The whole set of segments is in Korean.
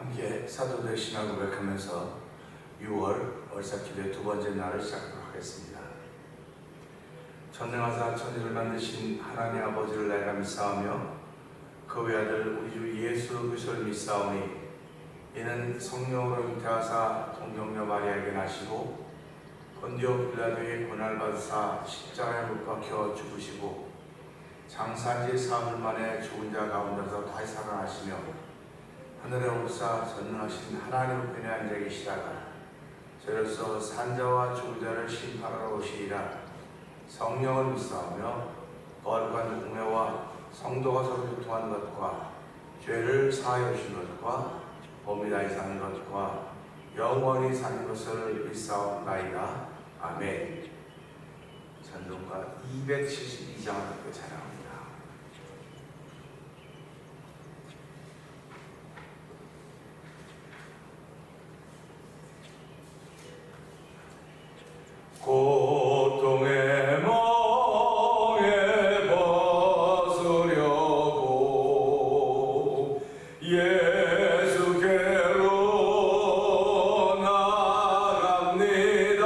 함께 사도들 신앙 고백하면서 6월 월삭기도의 두 번째 날을 시작하도록 하겠습니다. 전능하사 천지를 만드신 하나님 아버지를 내가 믿사오며 그 외아들 우리 주 예수 그리스도를 믿사오니 이는 성령으로 잉태하사 동정녀 마리아에게 나시고 본디오 빌라도의 고난을 받으사 십자가에 못 박혀 죽으시고 장사한 지 사흘 만에 죽은 자 가운데서 다시 살아나시며 하늘에 오르사 전능하신 하나님 우편에 앉아 계시다가 저로서 산자와 죽은 자를 심판하러 오시리라. 성령을 믿사오며 거룩한 공회와 성도가 서로 교통하는 것과 죄를 사하여 주신 것과 범이 다히 사는 것과 영원히 사는 것을 믿사옵나이다. 아멘. 찬송가 272장을 함께 찬양합니다. 고통의 멍에 벗으려고 예수께로 나갑니다.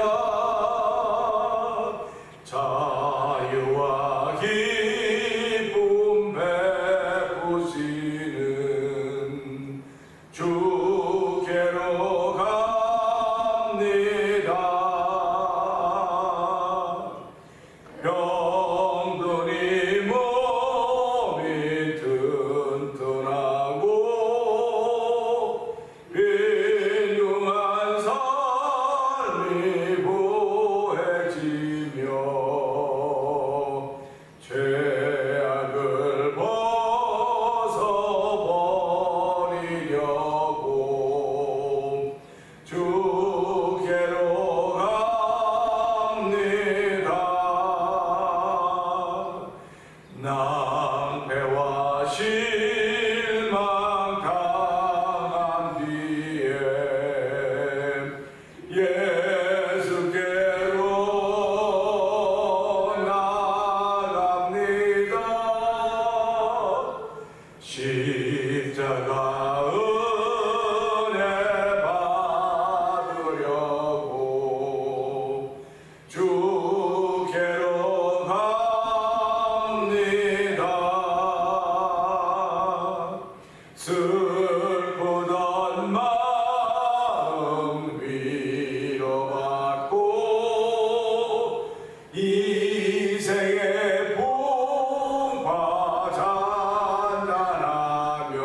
자유와 기쁨 베푸시는 주께로 갑니다. 병든이 몸이 튼튼하고 빈흉한 삶이 보해지며 죄악을 벗어버리려고 주께로 낭패와 실망 당한 뒤에 예수께로 나갑니다. 십자가 은혜 받으려고 주께로 슬프던 마음 위로받고 이생의 풍파 잔잔하며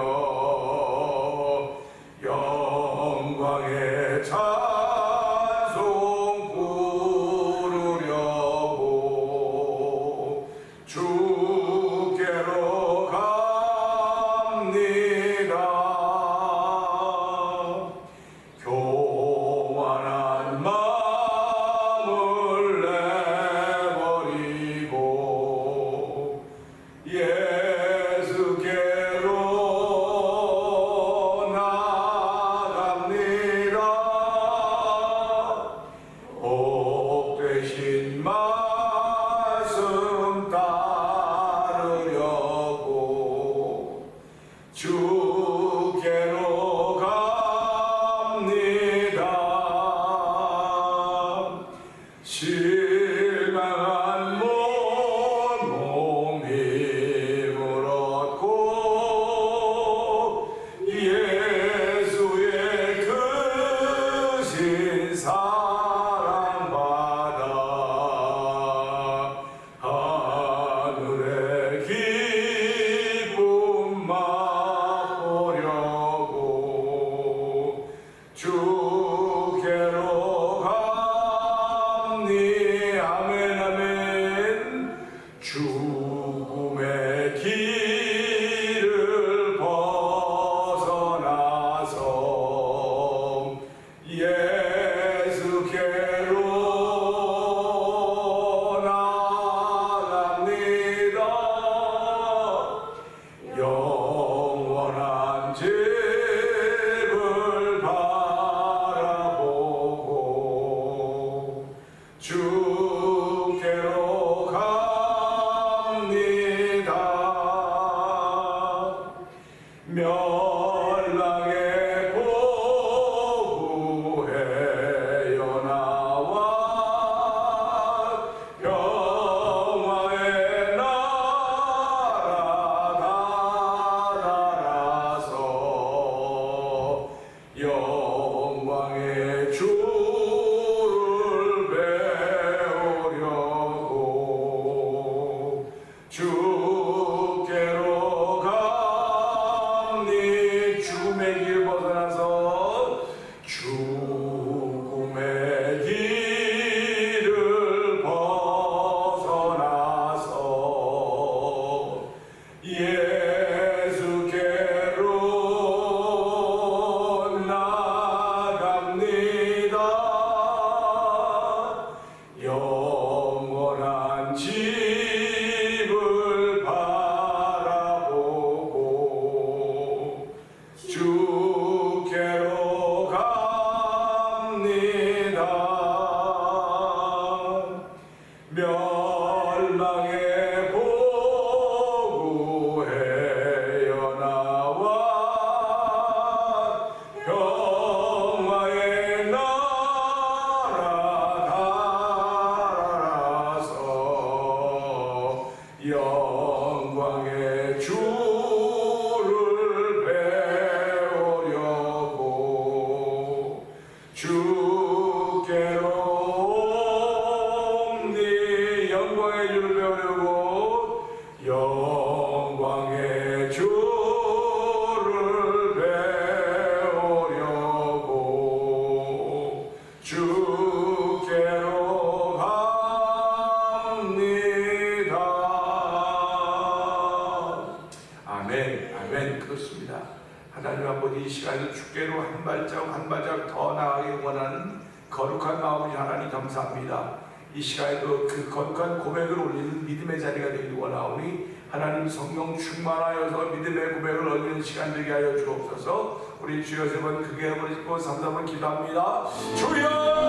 아버지 이 시간에도 주께로 한 발자국 더 나아가기 원하는 거룩한 마음이 하나님 감사합니다. 이 시간에도 그 거룩한 고백을 올리는 믿음의 자리가 되길 원하오니 하나님 성령 충만하여서 믿음의 고백을 올리는 시간 되게 하여 주옵소서. 우리 주여 세 번 크게 한번 읽고 3번 기도합니다. 주여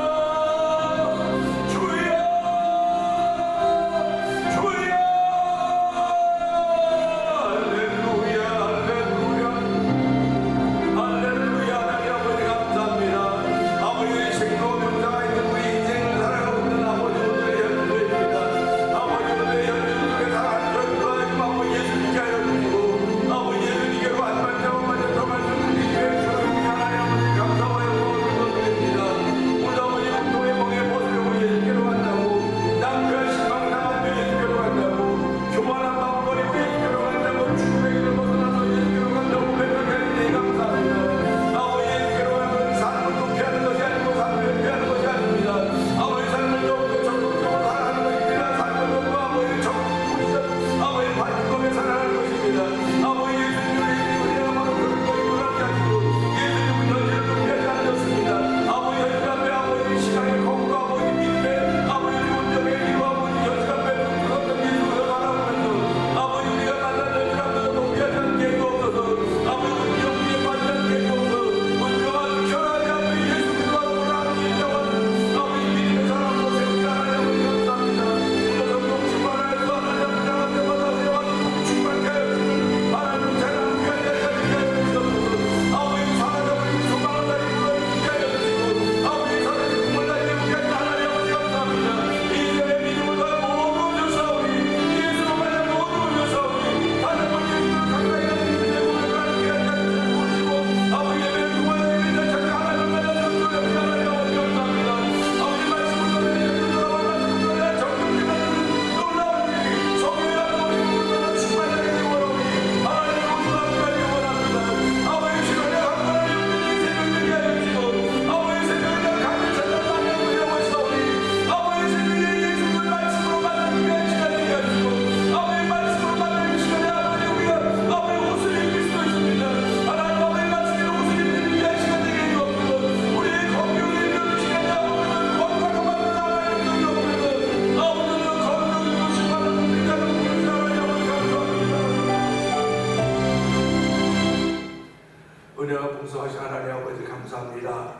풍성하신 하나님 아버지 감사합니다.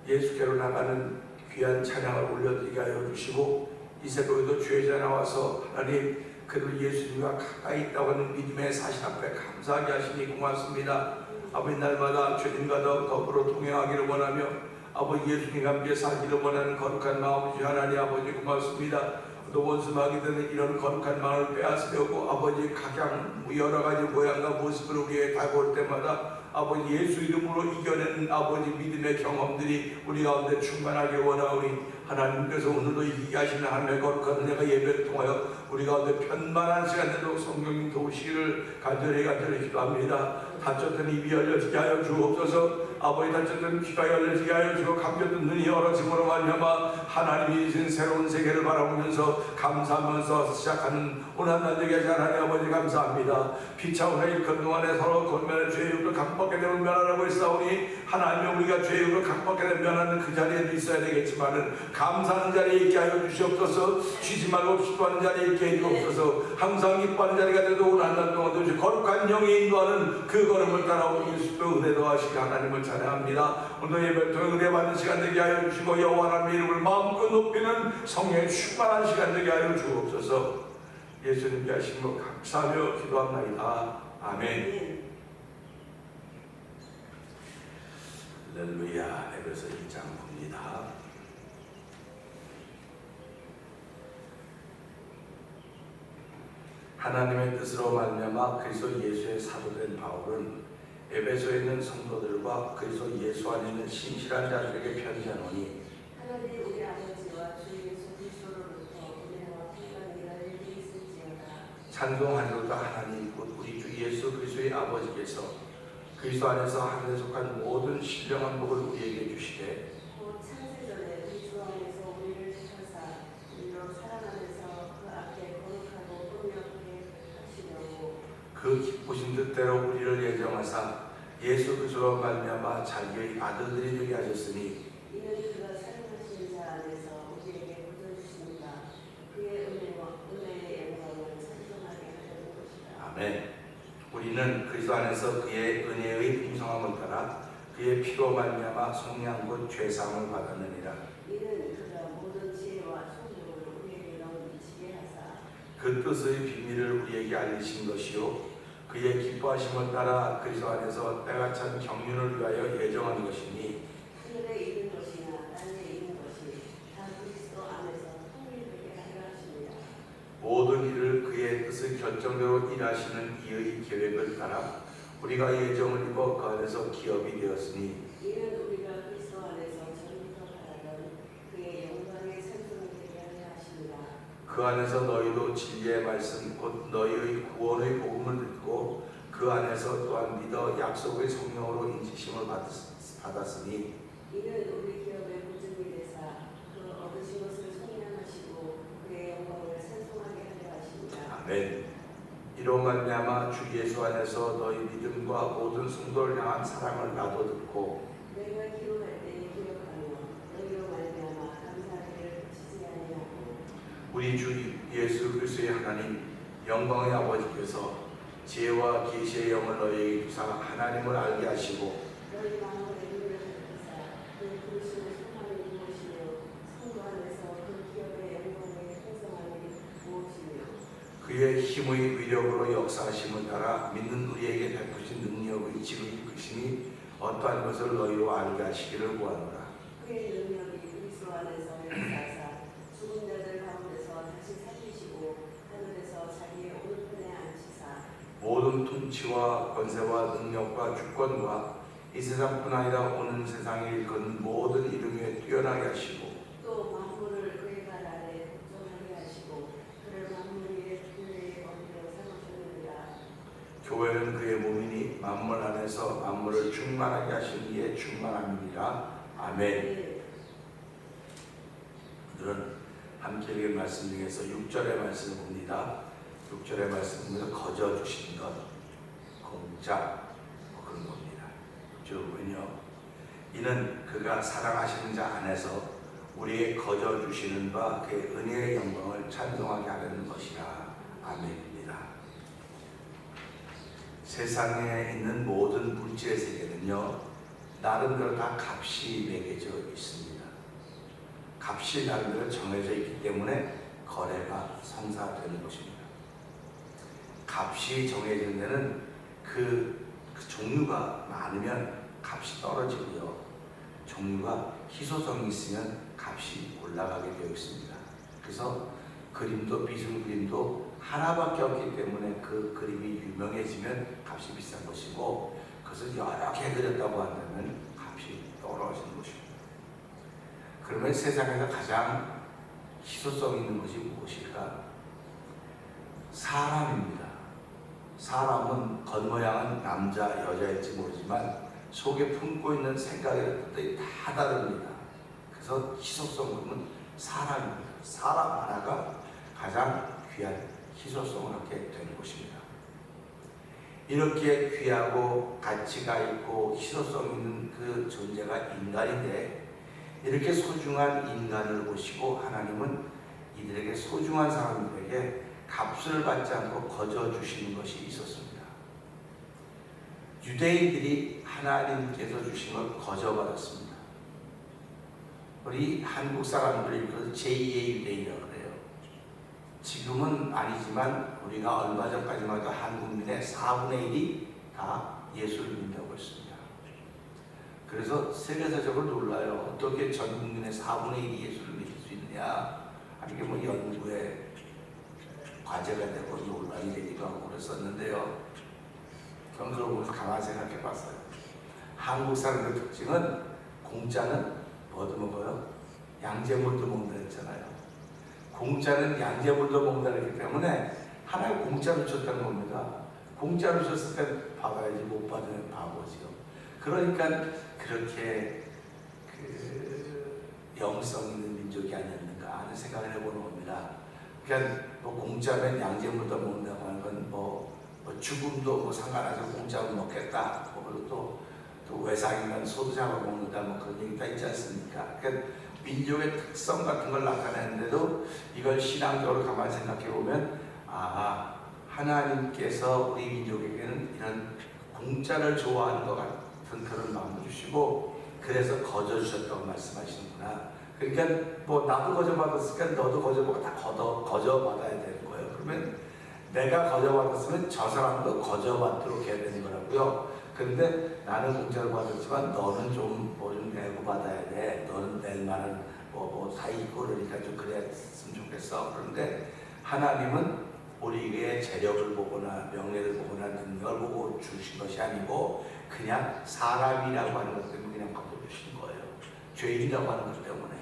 예수께로 나가는 귀한 찬양을 올려드리게 하여 주시고 이 새벽에도 주의 자리에 나와서 하나님 그래도 예수님과 가까이 있다고 하는 믿음의 사실 앞에 감사하게 하시니 고맙습니다. 아버지 날마다 주님과 더불어 동행하기를 원하며 아버지 예수님과 함께 살기를 원하는 거룩한 마음이주 하나님 아버지 고맙습니다. 또 원수마귀 되는 이런 거룩한 마음을 빼앗으려고 아버지 각양 여러 가지 모양과 모습으로 우리에게 다가올 때마다 아버지 예수 이름으로 이겨내는 아버지 믿음의 경험들이 우리 가운데 충만하게 원하오니 하나님께서 오늘도 이기게 하시는 하나님의 거룩한 은혜가 예배를 통하여 우리 가운데 편만한 시간에도 성령님 도우시기를 간절히 기도합니다. 닫혔던 입이 열려지게 하여 주옵소서. 아버지 닫혔던 귀가 열려지게 하여 주고 감겼던 눈이 열어짐으로 말미암아 하나님이 주신 새로운 세계를 바라보면서 감사하면서 시작하는 오늘 날 되게 하신 하나님 아버지 감사합니다. 피차오는 일권 동안에 서로 권면의 죄의를 각받게 되면 면하라고 했사오니 하나님이 우리가 죄의를 각받게 되면 면하는 그 자리에도 있어야 되겠지만은 감사하는 자리에 있게 하여 주시옵소서. 쉬지 말고 기뻐하는 자리에 있게 해 주옵소서. 항상 기뻐하는 자리가 되도 오늘 한 날 동안도 거룩한 영이 인도하는 그 걸음을 따라오기 예수도 은혜도 하시게 하나님을 찬양합니다. 오늘 예배를 통해 은혜 받는 시간 되게 하여 주시고 여호와 하나님의 이름을 마음껏 높이는 성령의 충만한 시간 되게 하여 주옵소서. 예수님께 하신 것 감사하며 기도합나이다. 아멘. 할렐루야. 에베소 1장 봅니다. 하나님의 뜻으로 말미암아 그리스도 예수의 사도된 바울은 에베소에 있는 성도들과 그리스도 예수 안에 있는 신실한 자들에게 편지하노니 하나님 우리 아버지와 주 예수 그리스도로부터 은혜와 평강이라 내게 있을지어다. 찬송하리로다. 하나님 곧 우리 주 예수 그리스도의 아버지께서 그리스도 안에서 하늘에 속한 모든 신령한 복을 우리에게 주시되 곧 창세전에 우리 주 안에서 우리를 주셔사 우리로 살아가면서 그 앞에 거룩하고 분명하게 하시려고 그 기쁘신 뜻대로 우리를 예정하사 예수 그리스도로 말미암아 자기의 아들들이 되게 하셨으니 이는 그가 사랑하시는 자 안에서 우리에게 보여주십니다. 그의 은혜의 영광을 찬송하게 하려는 것이다. 아멘. 우리는 그리스도 안에서 그의 은혜의 풍성함을 따라 그의 피로 말미암아 속량 곧 죄사함을 받았느니라. 이는 그가 모든 지혜와 총명을 우리에게 넘치게 하사 그 뜻의 비밀을 우리에게 알리신 것이요 그의 기뻐하심을 따라 그리스도 안에서 때가 찬 경륜을 위하여 예정한 것이니 하늘에 있는 것이나 땅에 있는 것이 다 그리스도 안에서 통일되게 하려 하십니다. 모든 일을 그의 뜻의 결정대로 일하시는 이의 계획을 따라 우리가 예정을 입어 그 안에서 기업이 되었으니 이는 우리가 그리스도 안에서 전부터 바라던 그의 영광의 찬송을 되게 하려 하십니다. 그 안에서 너희도 진리의 말씀 곧 너희의 구원의 복음을 듣고 그 안에서 또한 믿어 약속의 성령으로 인치심을 받았으니 이는 우리 기업의 보증이 되사 그 얻으신 것을 성량하시고 그의 영광을 찬송하게 하려 하십니다. 아멘. 이로 말미암아 주 예수 안에서 너희 믿음과 모든 성도를 향한 사랑을 나도 듣고 내가 기도할 때에 기억하며 너희로 말미암아 감사하기를 그치지 아니하고 우리 주 예수 그리스도의 하나님 영광의 아버지께서 지혜와 계시의 영을 너희에게 주사 하나님을 알게 하시고 너희 마음의 눈을 밝히사 그 부르심의 소망이 무엇이며 성도 안에서 그 기업의 영광의 풍성함이 무엇이며 그의 힘의 위력으로 역사하심을 따라 믿는 우리에게 베푸신 능력의 지극히심이 어떠한 것을 너희로 알게 하시기를 구하노라. 그의 능력이 그리스도 안에서 역사하사 죽은 자들 가운데서 다시 살리시고 하늘에서 자기의 오른편에 앉히사 모든 통치와 권세와 능력과 주권과 이 세상뿐 아니라 오는 세상에 일컫는 모든 이름 위에 뛰어나게 하시고 또 만물을 그의 발 아래 복종하게 하시고 그를 만물 위에 그의 어미로 삼으셨느니라. 교회는 그의 몸이니 만물 안에서 만물을 충만하게 하신 이의 충만함이니라. 아멘. 오늘은 함께 읽은 말씀 중에서 6절의 말씀을 봅니다. 6절의 말씀을 거저 주신 것, 공짜 그런 겁니다. 6절은요, 이는 그가 사랑하시는 자 안에서 우리에게 거저 주시는 바 그의 은혜의 영광을 찬송하게 하려는 것이라. 아멘입니다. 세상에 있는 모든 물질의 세계는요, 나름대로 다 값이 매겨져 있습니다. 값이 나름대로 정해져 있기 때문에 거래가 성사되는 것입니다. 값이 정해진 데는 그 종류가 많으면 값이 떨어지고요. 종류가 희소성이 있으면 값이 올라가게 되어 있습니다. 그래서 그림도 미술 그림도 하나밖에 없기 때문에 그 그림이 유명해지면 값이 비싼 것이고 그것을 여러 개 그렸다고 한다면 값이 떨어지는 것입니다. 그러면 세상에서 가장 희소성 있는 것이 무엇일까? 사람입니다. 사람은 겉모양은 남자, 여자일지 모르지만 속에 품고 있는 생각이나 뜻이 다 다릅니다. 그래서 희소성은 사람입니다. 사람 하나가 가장 귀한 희소성을 갖게 되는 것입니다. 이렇게 귀하고 가치가 있고 희소성 있는 그 존재가 인간인데 이렇게 소중한 인간을 보시고 하나님은 이들에게 소중한 사람들에게 값을 받지 않고 거저 주시는 것이 있었습니다. 유대인들이 하나님께서 주신 걸 거저 받았습니다. 우리 한국 사람들이 그 제2의 유대인이라고 그래요. 지금은 아니지만 우리가 얼마 전까지만 해도 한국민의 4분의 1이 다 예수를 믿는다고 했습니다. 그래서 세계사적으로 놀라요. 어떻게 전 국민의 4분의 1이 예수를 믿을 수 있느냐. 아니 이게 뭐 연구에 과제가 되고 논란이 되기도 하고 그랬었는데요. 경서를 보면서 가만히 생각해 봤어요. 한국 사람들의 특징은 공짜는 뭐도 먹어요? 양재물도 먹는다 했잖아요. 공짜는 양재물도 먹는다 했기 때문에 하나의 공짜로 줬다는 겁니다. 공짜로 줬을 때 받아야지 못 받으면 바보지요. 그러니까 그렇게 영성 있는 민족이 아니었는가 하는 생각을 해보는 겁니다. 그러니까 뭐 공짜면 양재물도 먹는다고 하는 건 뭐 뭐 죽음도 뭐 상관없이 공짜로 먹겠다. 그리고 또 외상이면 소도 잡아먹는다. 뭐 그런 얘기 다 있지 않습니까? 그러니까 민족의 특성 같은 걸 나타내는데도 이걸 신앙적으로 가만히 생각해 보면 하나님께서 우리 민족에게는 이런 공짜를 좋아하는 것 같은 그런 마음을 주시고 그래서 거저 주셨다고 말씀하시는구나. 그러니까 뭐 나도 거저 받았으니까 너도 거저 받고 다 거저 받아야 되는 거예요. 그러면 내가 거저 받았으면 저 사람도 거저 받도록 해야 되는 거라고요. 그런데 나는 공짜로 받았지만 너는 좀 뭐 좀 내고 받아야 돼. 너는 낼 만한 뭐 다 있고 그러니까 좀 그랬으면 좋겠어. 그런데 하나님은 우리에게 재력을 보거나 명예를 보거나 능력을 보고 주신 것이 아니고 그냥 사람이라고 하는 것 때문에 그냥 바꿔주신 거예요. 죄인이라고 하는 것 때문에.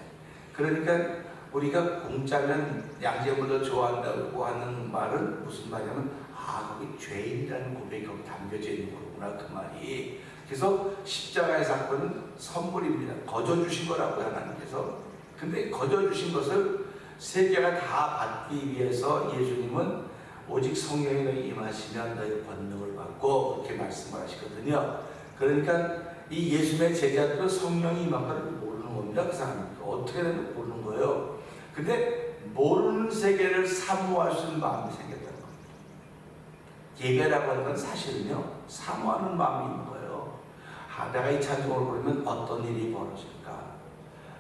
그러니까 우리가 공짜면 양재물도 좋아한다고 하는 말은 무슨 말이냐면 거기 죄인이라는 고백이 거기 담겨져 있는 거구나 그 말이. 그래서 십자가의 사건은 선물입니다. 거저 주신 거라고 하나님께서. 근데 거저 주신 것을 세계가 다 받기 위해서 예수님은 오직 성령이 너희 임하시면 너희 권능을 받고 그렇게 말씀을 하시거든요. 그러니까 이 예수님의 제자들은 성령이 임하는 모르는 겁니다. 그 사람이 어떻게 되는지 모르는 거예요. 근데 모르는 세계를 사모할 수 있는 마음이 생겼다는 겁니다. 예배라고 하는 건 사실은요 사모하는 마음이 있는 거예요. 내가 이 찬송을 부르면 어떤 일이 벌어질까?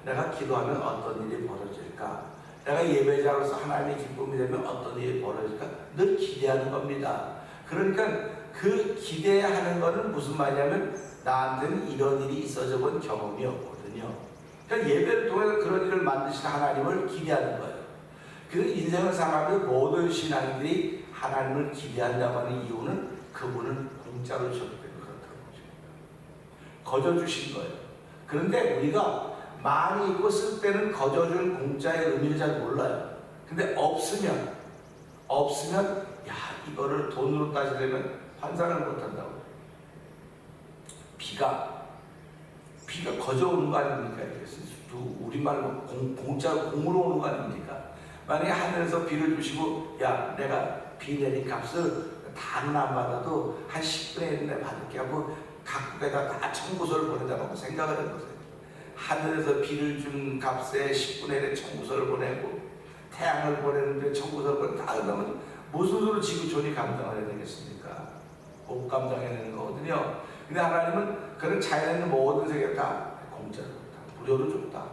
내가 기도하면 어떤 일이 벌어질까? 내가 예배자로서 하나님의 기쁨이 되면 어떤 일이 벌어질까? 늘 기대하는 겁니다. 그러니까 그 기대하는 거는 무슨 말이냐면 나한테는 이런 일이 있어져 본 경험이 없거든요. 그러니까 예배를 통해서 그런 일을 만드신 하나님을 기대하는 거예요. 그 인생을 살아가면서 모든 신앙인들이 하나님을 기대한다고 하는 이유는 그분은 공짜로 주셨기 때문에 그렇다는 거죠. 거저 주신 거예요. 그런데 우리가 많이 있고 쓸 때는 거저 준 공짜의 의미를 잘 몰라요. 근데 없으면 이거를 돈으로 따지려면 환산을 못한다고. 비가 거저 오는 거 아닙니까? 우리말로 공짜로 공으로 오는 거 아닙니까? 만약에 하늘에서 비를 주시고 내가 비 내린 값을 다는 안 받아도 한 10분의 1내 받을게 하고 각국에다 다 청구서를 보내자고 생각을 해보세요. 하늘에서 비를 준 값에 10분의 1의 청구서를 보내고 태양을 보내는데 청구서를 보내고 다 그러면 무슨 수로 지구촌이 감당을 해야 되겠습니까? 못 감당해내는 거거든요. 근데 하나님은 그런 자연에 있는 모든 세계를 다 공짜로 줬다. 무료로 줬다.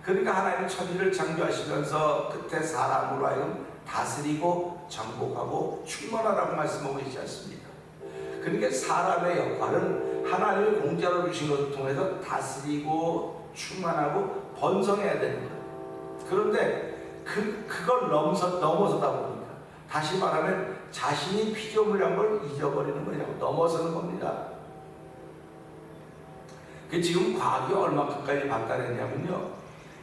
그러니까 하나님은 천지를 창조하시면서 끝에 사람으로 하여금 다스리고 정복하고 충만하라고 말씀하고 있지 않습니까? 그러니까 사람의 역할은 하나님이 공짜로 주신 것을 통해서 다스리고 충만하고 번성해야 되는 거예요. 그런데 그걸 넘어서다 보니까 다시 말하면 자신이 피조물이란 걸 잊어버리는 거냐고 넘어서는 겁니다. 지금 과학이 얼마큼까지 발달했냐면요.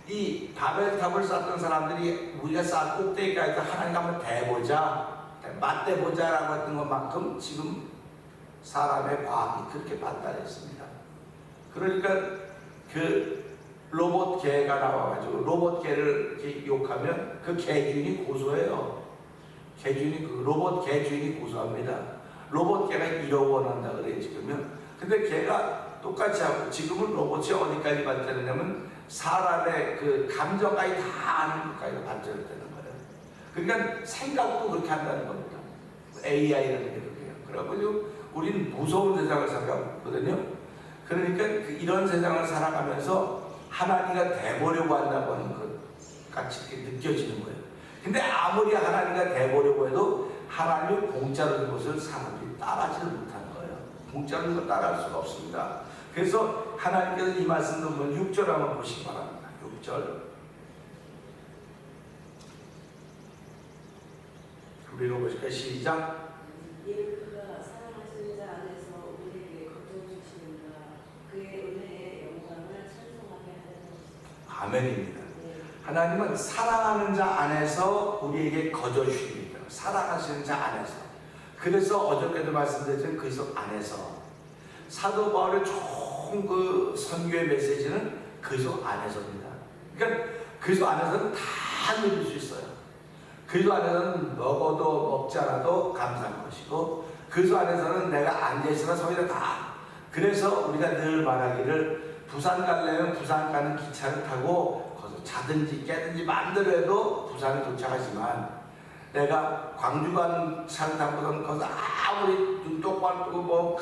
이 바벨탑을 쌓던 사람들이 우리가 쌓은 꼭대기까지 하나님 한번 대보자, 맞대보자라고 했던 것만큼 지금 사람의 과학이 그렇게 발달했습니다. 그러니까 그 로봇개가 나와가지고 로봇개를 이렇게 욕하면 그 개주인이 고소해요. 그 로봇개 주인이 고소합니다. 로봇개가 1억 원 한다 그래요 지금은. 근데 걔가 똑같이 하고 지금은 로봇이 어디까지 발전했냐면 사람의 그 감정까지 다 아는 것까지 발전되는 거예요. 그러니까 생각도 그렇게 한다는 겁니다. AI라는 게 그렇게요. 그래가지고 우리는 무서운 세상을 살아가거든요. 그러니까 이런 세상을 살아가면서 하나님과 대보려고 한다고 하는 것 같이 이렇게 느껴지는 거예요. 근데 아무리 하나님과 대보려고 해도 하나님이 공짜로 준 것을 사람들이 따라하지를 못하는 거예요. 공짜로 준 걸 따라할 수가 없습니다. 그래서 하나님께서 이 말씀을 보면 6절 한번 보시기 바랍니다. 6절 우리 읽어보실까요? 시작. 예수가 사랑하시는 자 안에서 우리에게 걱정 주시는가 그의 은혜의 영광을 찬송하게 하는 것이다. 아멘입니다. 네. 하나님은 사랑하는 자 안에서 우리에게 거저 주십니다. 사랑하시는 자 안에서. 그래서 어저께도 말씀드렸지만 그리스도 안에서 사도 바울의 총 그 선교의 메시지는 그리스도 안에서입니다. 그러니까 그리스도 안에서는 다 누릴 수 있어요. 그리스도 안에서는 먹어도 먹지 않아도 감사한 것이고, 그리스도 안에서는 내가 앉아있으나 서기다 다. 그래서 우리가 늘 말하기를 부산 가려면 부산 가는 기차를 타고 거기서 자든지 깨든지 마음대로 부산에 도착하지만, 내가 광주 가는 차를 타고는 거기서 아무리 눈 똑바로 뜨고 뭐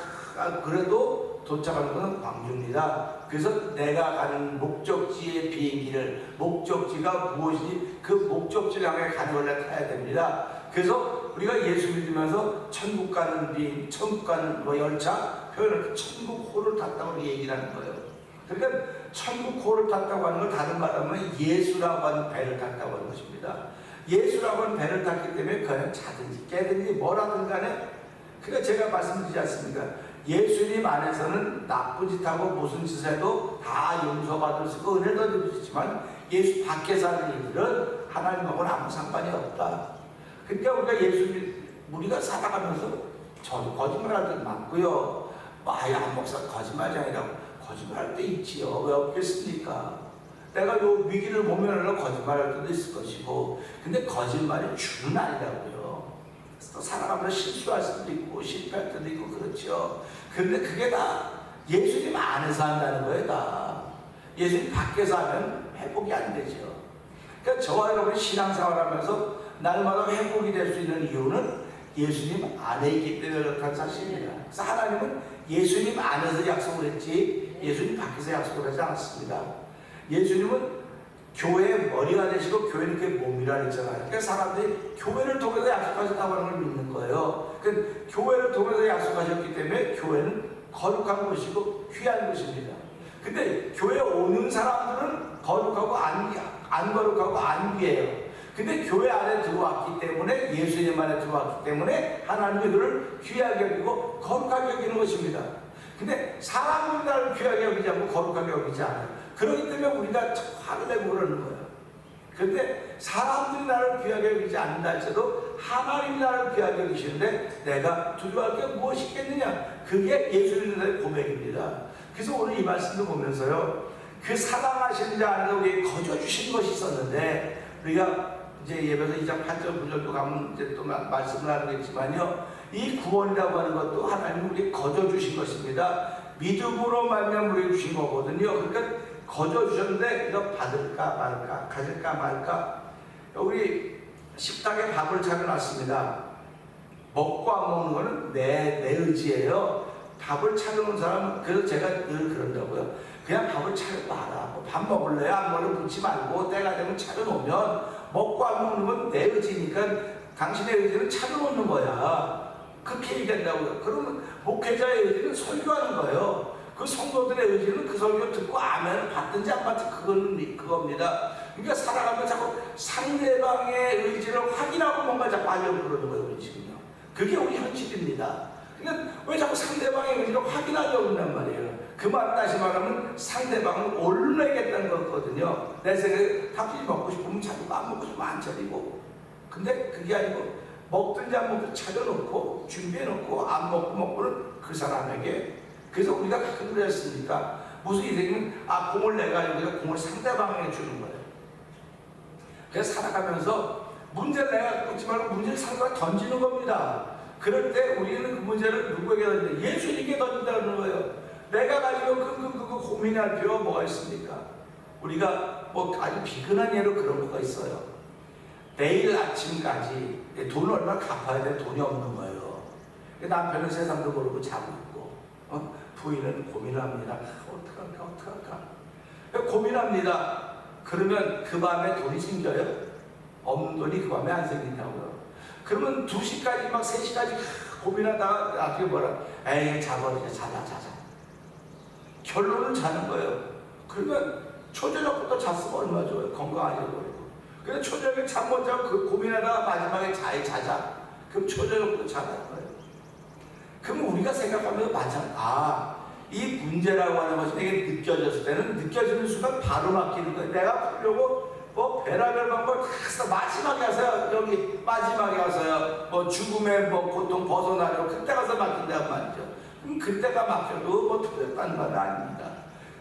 그래도 도착하는 것은 광주입니다. 그래서 내가 가는 목적지의 비행기를, 목적지가 무엇이지 그 목적지를 향해 가는 걸 타야 됩니다. 그래서 우리가 예수 믿으면서 천국 가는 비행, 천국 가는 뭐 열차 표현을 천국호를 탔다고 얘기를 하는 거예요. 그러니까 천국호를 탔다고 하는 걸 다른 말로 하면 예수라고 하는 배를 탔다고 하는 것입니다. 예수라고 하는 배를 탔기 때문에 그냥 자든지 깨든지 뭐라든 간에, 그러니까 제가 말씀드리지 않습니까? 예수님 안에서는 나쁜 짓하고 무슨 짓 해도 다 용서받을 수 있고 은혜도 얻을 수 있지만, 예수 밖에서 하는 일들은 하나님하고는 아무 상관이 없다. 그러니까 우리가 살아가면서 저도 거짓말할 때 많고요. 안 목사 거짓말장이라고 거짓말할 때 있지요. 왜 없겠습니까? 내가 요 위기를 모면하려고 거짓말할 때도 있을 것이고, 근데 거짓말이 주는 아니라고요. 또 살아가면서 실수할 수도 있고 실패할 때도 있고 그렇죠. 근데 그게 다 예수님 안에서 한다는 거예요. 다 예수님 밖에서 하면 회복이 안 되죠. 그러니까 저와 여러분이 신앙생활하면서 날마다 회복이 될 수 있는 이유는 예수님 안에 있기 때문에 그렇다는 사실입니다. 그래서 하나님은 예수님 안에서 약속을 했지 예수님 밖에서 약속을 하지 않았습니다. 예수님은 교회의 머리가 되시고 교회는 그 몸이라 했잖아요. 그러니까 사람들이 교회를 통해서 약속하셨다고 하는 걸 믿는 거예요. 그러니까 교회를 통해서 약속하셨기 때문에 교회는 거룩한 것이고 귀한 것입니다. 근데 교회에 오는 사람들은 거룩하고 안 거룩하고 안 귀해요. 근데 교회 안에 들어왔기 때문에, 예수님 안에 들어왔기 때문에 하나님이 그를 귀하게 여기고 거룩하게 여기는 것입니다. 근데 사람들이 나를 귀하게 여기지 않고 거룩하게 여기지 않아요. 그렇기 때문에 우리가 화를 내고 그러는 거예요. 그런데 사람들이 나를 귀하게 여기지 않는다 할지라도 하나님이 나를 귀하게 여기시는데 내가 두려워할 게 무엇이 있겠느냐? 그게 예수님의 고백입니다. 그래서 오늘 이 말씀을 보면서요, 그 사랑하시는 자 안에서 우리에게 거저 주신 것이 있었는데, 우리가 이제 예배서 2장 8절 9절도 가면 이제 또 말씀을 하겠지만요, 이 구원이라고 하는 것도 하나님이 우리에게 거저 주신 것입니다. 믿음으로 말미암아 우리에게 주신 거거든요. 그러니까 거저 주셨는데 이거 받을까 말까, 가질까 말까. 우리 식탁에 밥을 차려놨습니다. 먹고 안 먹는 거는 내 의지예요. 밥을 차려놓은 사람은, 그래서 제가 늘 그런다고요. 그냥 밥을 차려놔라. 밥 먹을래요? 안 먹을래? 묻지 말고 때가 되면 차려놓으면, 먹고 안 먹는 건 내 의지니까 당신의 의지는 차려놓는 거야. 그렇게 얘기한다고요. 그러면 목회자의 의지는 설교하는 거예요. 그 성도들의 의지는 그 설교 듣고 아멘을 받든지 안 받든지 그겁니다. 그러니까 살아가면 자꾸 상대방의 의지를 확인하고 뭔가 자꾸 하려고 그러는 거예요. 우리 지금요. 그게 우리 현실입니다. 그러니까 왜 자꾸 상대방의 의지를 확인하려고 한단 말이에요. 그 말은 다시 말하면 상대방을 올려내겠다는 거거든요. 내 생각에 닭고기 먹고 싶으면 자기가 안 먹고 싶으면 안 차리고. 근데 그게 아니고 먹든지 안 먹든지 차려놓고 준비해놓고 안 먹고 먹고는 그 사람에게. 그래서 우리가 가끔 그랬으니까 무슨 일이 생기면 공을 내가 여기다 공을 상대방에게 주는 거예요. 그래서 살아가면서 문제를 내가 꽂지 말고 문제를 상대방에 던지는 겁니다. 그럴 때 우리는 그 문제를 누구에게 던진다? 예수님께 던진다는 거예요. 내가 가지고 그거 고민할 필요가 뭐가 있습니까? 우리가 뭐 아주 비근한 예로 그런 거가 있어요. 내일 아침까지 돈을 얼마 갚아야 돼? 돈이 없는 거예요. 남편은 세상도 모르고 자고 있고, 부인은 고민합니다. 어떡할까? 고민합니다. 그러면 그 밤에 돈이 생겨요? 없는 돈이 그 밤에 안 생긴다고요. 그러면 2시까지 막 3시까지 고민하다가 나중에 뭐라, 에이 자버리자, 자자. 결론은 자는 거예요. 그러면 초저녁부터 잤으면 얼마 좋아요. 건강하게 버리고. 그래서 초저녁에 잠 못 자고 그 고민하다가 마지막에 자자. 그럼 초저녁부터 자는 거예요. 그럼 우리가 생각하면 이 문제라고 하는 것이 내게 느껴졌을 때는 느껴지는 순간 바로 맡기는 거예요. 내가 풀려고 별의별 방법을 다 써. 마지막에 가서요. 여기 마지막에 가서요. 죽음의 고통 벗어나려고 그때 가서 맡긴단 말이죠. 그럼 그때가 맡겨도 틀렸다는 건 아닙니다.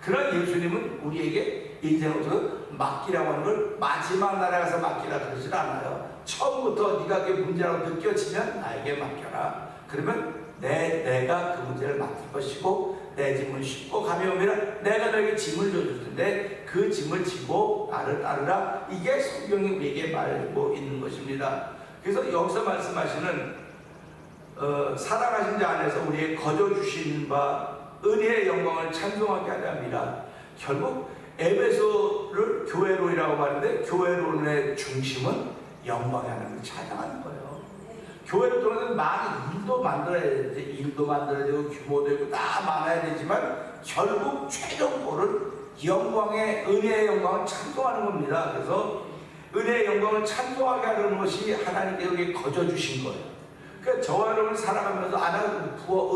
그런 예수님은 우리에게 인생을 맡기라고 하는 걸 마지막 날에 가서 맡기라 그러질 않아요. 처음부터 네가 그게 문제라고 느껴지면 나에게 맡겨라. 그러면 내가 그 문제를 맡을 것이고 내 짐을 싣고 가벼우면 내가 너에게 짐을 져줄 텐데 그 짐을 지고 나를 따르라. 이게 성경이 우리에게 말하고 있는 것입니다. 그래서 여기서 말씀하시는 사랑하신 자 안에서 우리의 거저 주신 바 은혜의 영광을 찬송하게 하려 합니다. 결국 에베소를 교회론이라고 하는데 교회론의 중심은 영광의 하나님을 찬양하는 거예요. 교회를 통해서 많은 일도 만들어야 되는데 일도 만들어야 되고 규모도 있고 다 많아야 되지만 결국 최종 골은 영광의 은혜의 영광을 찬송하는 겁니다. 그래서 은혜의 영광을 찬송하게 하는 것이 하나님께 여기 거저 주신 거예요. 그러니까 저와 여러분이 살아가면서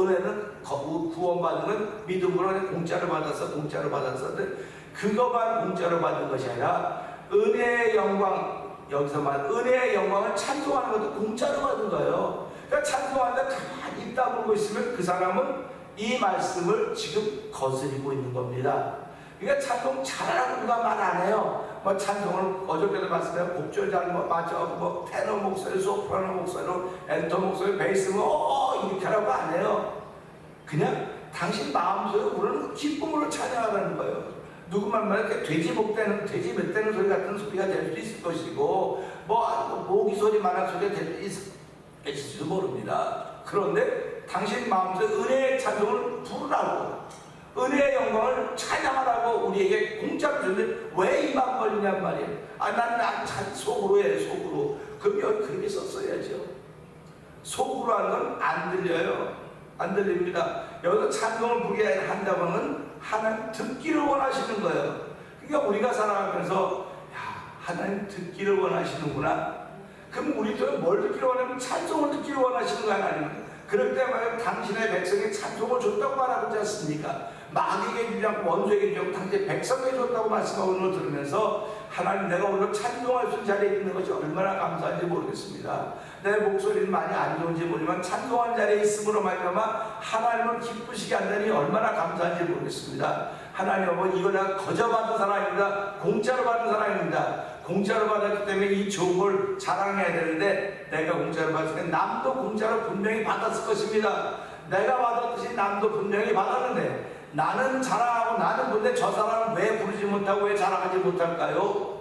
은혜는 구원받는 믿음으로 공짜로 받았었는데 그것만 공짜로 받은 것이 아니라 은혜의 영광, 여기서 말하는 은혜의 영광을 찬송하는 것도 공짜로 받은 거예요. 그러니까 찬송하는데 가만히 있다 보고 있으면 그 사람은 이 말씀을 지금 거스리고 있는 겁니다. 그러니까 찬송 잘하라고 누가 말 안 해요. 뭐 찬송을 어저께도 말씀드린 곡절 잘 맞아, 뭐 테너 목소리, 소프라노 목소리로, 엔터 목소리, 베이스 이렇게 하라고 안 해요. 그냥 당신 마음속에 우리는 기쁨으로 찬양하라는 거예요. 누구만 말해 돼지 못 되는 돼지 몇 되는 소리 같은 소리가 될 수 있을 것이고 모기 소리만한 소리가 될지도 모릅니다. 그런데 당신 마음속에 은혜의 찬송을 부르라고 은혜의 영광을 찬양하라고 우리에게 공짜로 주는데 왜 입만 벌리냔 말이에요. 난 속으로 해 속으로. 그럼 여기 그렇게 썼어야죠. 속으로 하는 건 안 들려요. 안 들립니다. 여기서 찬송을 부르게 한다고 하면 하나님 듣기를 원하시는 거예요. 그러니까 우리가 살아가면서 하나님 듣기를 원하시는구나. 그럼 우리도 뭘 듣기를 원하면 찬송을 듣기를 원하시는 거야 하나님은. 그럴 때 말이야 당신의 백성이 찬송을 줬다고 말하고 있지 않습니까? 마귀에게 주지 않고 원수에게 주지 않고 당신의 백성에게 줬다고 말씀하고 있는 걸 들으면서 하나님 내가 오늘 찬송할 수 있는 자리에 있는 것이 얼마나 감사한지 모르겠습니다. 내 목소리는 많이 안 좋은지 모르지만 찬송한 자리에 있음으로 말미암아 하나님을 기쁘시게 한다니 얼마나 감사한지 모르겠습니다. 하나님 이거 내가 거저 받은 사람입니다. 공짜로 받은 사람입니다. 공짜로 받았기 때문에 이 좋은 걸 자랑해야 되는데 내가 공짜로 받았으니까 남도 공짜로 분명히 받았을 것입니다. 내가 받았듯이 남도 분명히 받았는데 나는 자랑하고 나는 근데 저 사람은 왜 부르지 못하고 왜 자랑하지 못할까요?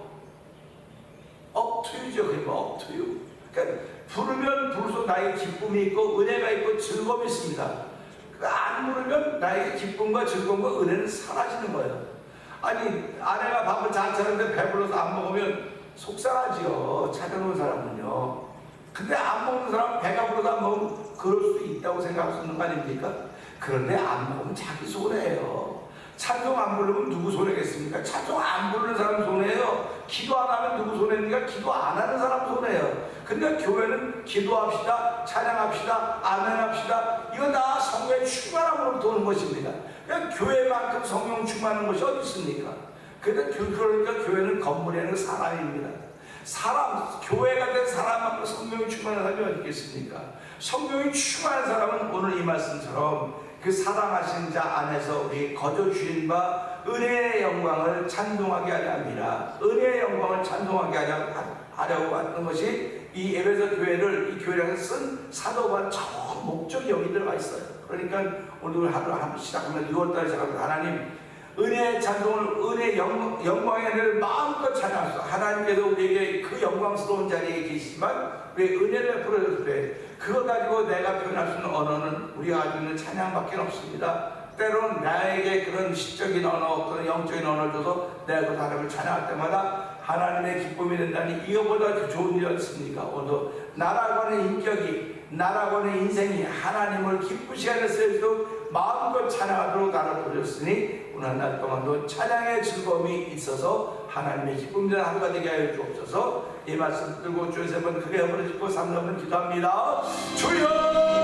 업투유죠. 그러니까 업투유. 그러니까 부르면 부를수록 나에게 기쁨이 있고 은혜가 있고 즐거움이 있습니다. 안 부르면 나에게 기쁨과 즐거움과 은혜는 사라지는 거예요. 아니 아내가 밥을 잘 차렸는데 배불러서 안 먹으면 속상하지요. 차려놓은 사람은요. 근데 안 먹는 사람은 배가 불러서 안 먹으면 그럴 수 있다고 생각할 수 있는 거 아닙니까? 그런데 안 먹으면 자기 손해예요. 찬송 안 부르면 누구 손해겠습니까? 찬송 안 부르는 사람 손해예요. 기도 안 하면 누구 손해입니까? 기도 안 하는 사람 손해예요. 그러니까 교회는 기도합시다, 찬양합시다, 아멘합시다. 이건 다 성령의 충만함으로 도는 것입니다. 그러니까 교회만큼 성령 충만한 것이 어디 있습니까? 그러니까 교회는 건물이 아니라 사람입니다. 교회가 된 사람만큼 성령이 충만한 사람이 어디 있겠습니까? 성령이 충만한 사람은 오늘 이 말씀처럼 그 사랑하신 자 안에서 우리 거저 주신 바 은혜의 영광을 찬송하게 하려 합니다. 은혜의 영광을 찬송하게 하려고 하는 것이 이 에베소 교회를 이 교회를 쓴 사도가 저 목적이 여기 들어가 있어요. 그러니까 오늘 하루 시작하면 6월달에 시작하면 하나님 은혜의 찬송을 은혜의 영광의 은혜를 마음껏 찬양하소서. 하나님께서 우리에게 그 영광스러운 자리에 계시지만 왜 은혜를 베풀어줬을 때 그거 가지고 내가 표현할 수 있는 언어는 우리가 가지고 있는 찬양밖에 없습니다. 때로는 나에게 그런 시적인 언어, 그런 영적인 언어를 줘서 내가 그 사람을 찬양할 때마다 하나님의 기쁨이 된다니 이거보다 좋은 일이 없습니까? 오늘 나라고 하는 인격이, 나라고 하는 인생이 하나님을 기쁘시게 하는 것에도 마음껏 찬양하도록 나를 부르셨으니 오늘 한 날 동안도 찬양의 즐거움이 있어서 하나님의 기쁨 되는 하루가 되게 하여 주옵소서. 이 말씀 들고 주여 세 번 크게 한번 짓고 3번 기도합니다. 주여